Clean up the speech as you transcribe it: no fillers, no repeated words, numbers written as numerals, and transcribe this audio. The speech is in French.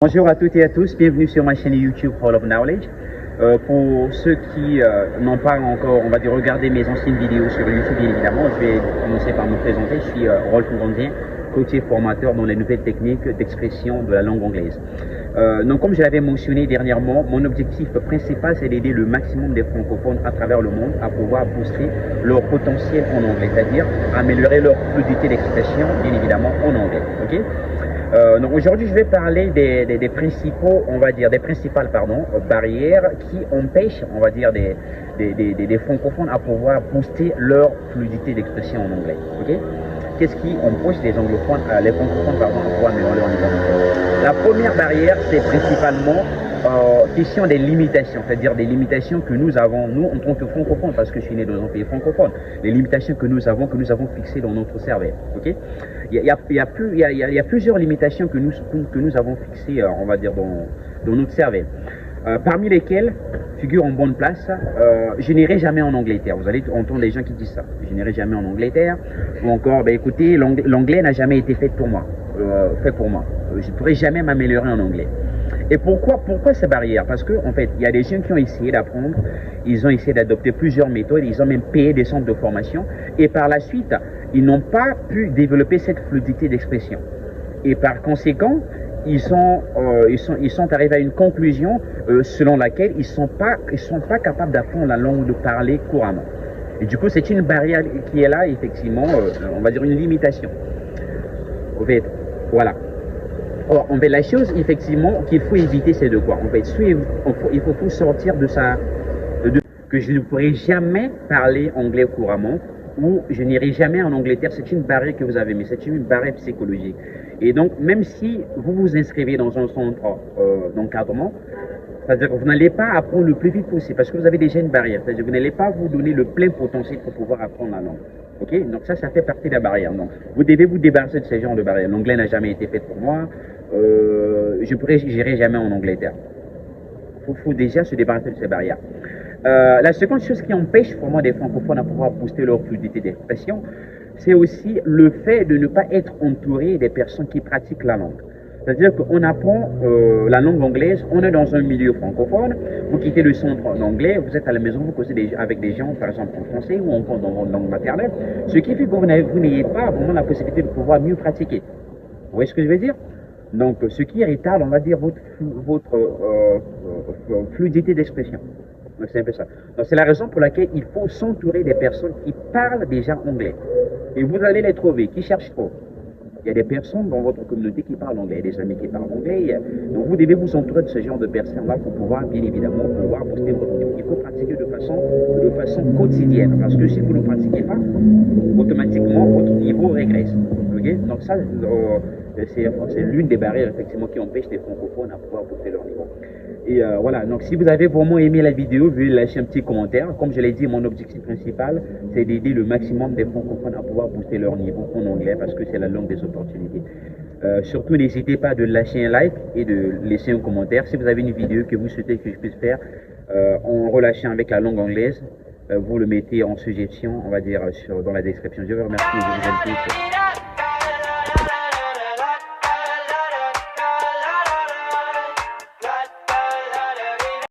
Bonjour à toutes et à tous, bienvenue sur ma chaîne YouTube Hall of Knowledge. Pour ceux qui n'ont pas encore, on va dire, regardé mes anciennes vidéos sur YouTube, bien évidemment, je vais commencer par me présenter. Je suis Rolf Ngondien, coach et formateur dans les nouvelles techniques d'expression de la langue anglaise. Donc, comme je l'avais mentionné dernièrement, mon objectif principal, c'est d'aider le maximum des francophones à travers le monde à pouvoir booster leur potentiel en anglais, c'est-à-dire améliorer leur fluidité d'expression, bien évidemment, en anglais. Ok. Donc aujourd'hui, je vais parler des principaux, on va dire, des principales, barrières qui empêchent, on va dire, des francophones à pouvoir booster leur fluidité d'expression en anglais. Ok. Qu'est-ce qui empêche les anglophones, les francophones, à pouvoir améliorer leur niveau d'anglais? La première barrière, c'est principalement question des limitations, c'est-à-dire des limitations que nous avons, nous, en tant que francophones, parce que je suis né dans un pays francophone, les limitations que nous avons fixées dans notre cerveau. Ok. Il y a plusieurs limitations que nous avons fixées, on va dire, dans notre cerveau. Parmi lesquelles figure en bonne place, je n'irai jamais en Angleterre. Vous allez entendre les gens qui disent ça. Je n'irai jamais en Angleterre. Ou encore, écoutez, l'anglais n'a jamais été fait pour moi. Je ne pourrai jamais m'améliorer en anglais. Et pourquoi ces barrières? Parce qu'en fait, il y a des gens qui ont essayé d'apprendre, ils ont essayé d'adopter plusieurs méthodes, ils ont même payé des centres de formation, et par la suite, ils n'ont pas pu développer cette fluidité d'expression. Et par conséquent, ils sont arrivés à une conclusion selon laquelle ils sont pas capables d'apprendre la langue, de parler couramment. Et du coup, c'est une barrière qui est là, effectivement, on va dire une limitation. En fait, voilà. Or, en fait, la chose, effectivement, qu'il faut éviter, c'est de quoi? En fait, il faut sortir de ça, que je ne pourrai jamais parler anglais couramment, ou je n'irai jamais en Angleterre. C'est une barrière que vous avez mis, c'est une barrière psychologique. Et donc, même si vous vous inscrivez dans un centre d'encadrement, c'est-à-dire que vous n'allez pas apprendre le plus vite possible, parce que vous avez déjà une barrière. C'est-à-dire que vous n'allez pas vous donner le plein potentiel pour pouvoir apprendre la langue. Ok. Donc ça fait partie de la barrière. Donc, vous devez vous débarrasser de ce genre de barrière. L'anglais n'a jamais été fait pour moi. Je n'irai jamais en Angleterre. Il faut déjà se débarrasser de ces barrières. La seconde chose qui empêche vraiment des francophones à pouvoir booster leur fluidité d'expression, c'est aussi le fait de ne pas être entouré des personnes qui pratiquent la langue. C'est-à-dire qu'on apprend la langue anglaise, on est dans un milieu francophone, vous quittez le centre en anglais, vous êtes à la maison, vous causez avec des gens, par exemple en français ou encore dans votre langue maternelle, ce qui fait que vous n'ayez pas vraiment la possibilité de pouvoir mieux pratiquer. Vous voyez ce que je veux dire? Donc, ce qui retarde, on va dire, votre fluidité d'expression. Donc, c'est un peu ça. Donc, c'est la raison pour laquelle il faut s'entourer des personnes qui parlent déjà anglais. Et vous allez les trouver, qui cherchent trop. Il y a des personnes dans votre communauté qui parlent anglais, des amis qui parlent anglais. Donc, vous devez vous entourer de ce genre de personnes-là pour pouvoir, bien évidemment, booster votre niveau. Il faut pratiquer de façon quotidienne. Parce que si vous ne pratiquez pas, automatiquement, votre niveau régresse. Okay? Donc, ça, c'est l'une des barrières, effectivement, qui empêche les francophones à pouvoir booster leur niveau. Et voilà, donc si vous avez vraiment aimé la vidéo, veuillez lâcher un petit commentaire. Comme je l'ai dit, mon objectif principal, c'est d'aider le maximum des francophones à pouvoir booster leur niveau en anglais parce que c'est la langue des opportunités. Surtout, n'hésitez pas de lâcher un like et de laisser un commentaire. Si vous avez une vidéo que vous souhaitez que je puisse faire en relation avec la langue anglaise, vous le mettez en suggestion, on va dire, dans la description. Je vous remercie et je vous aime tous.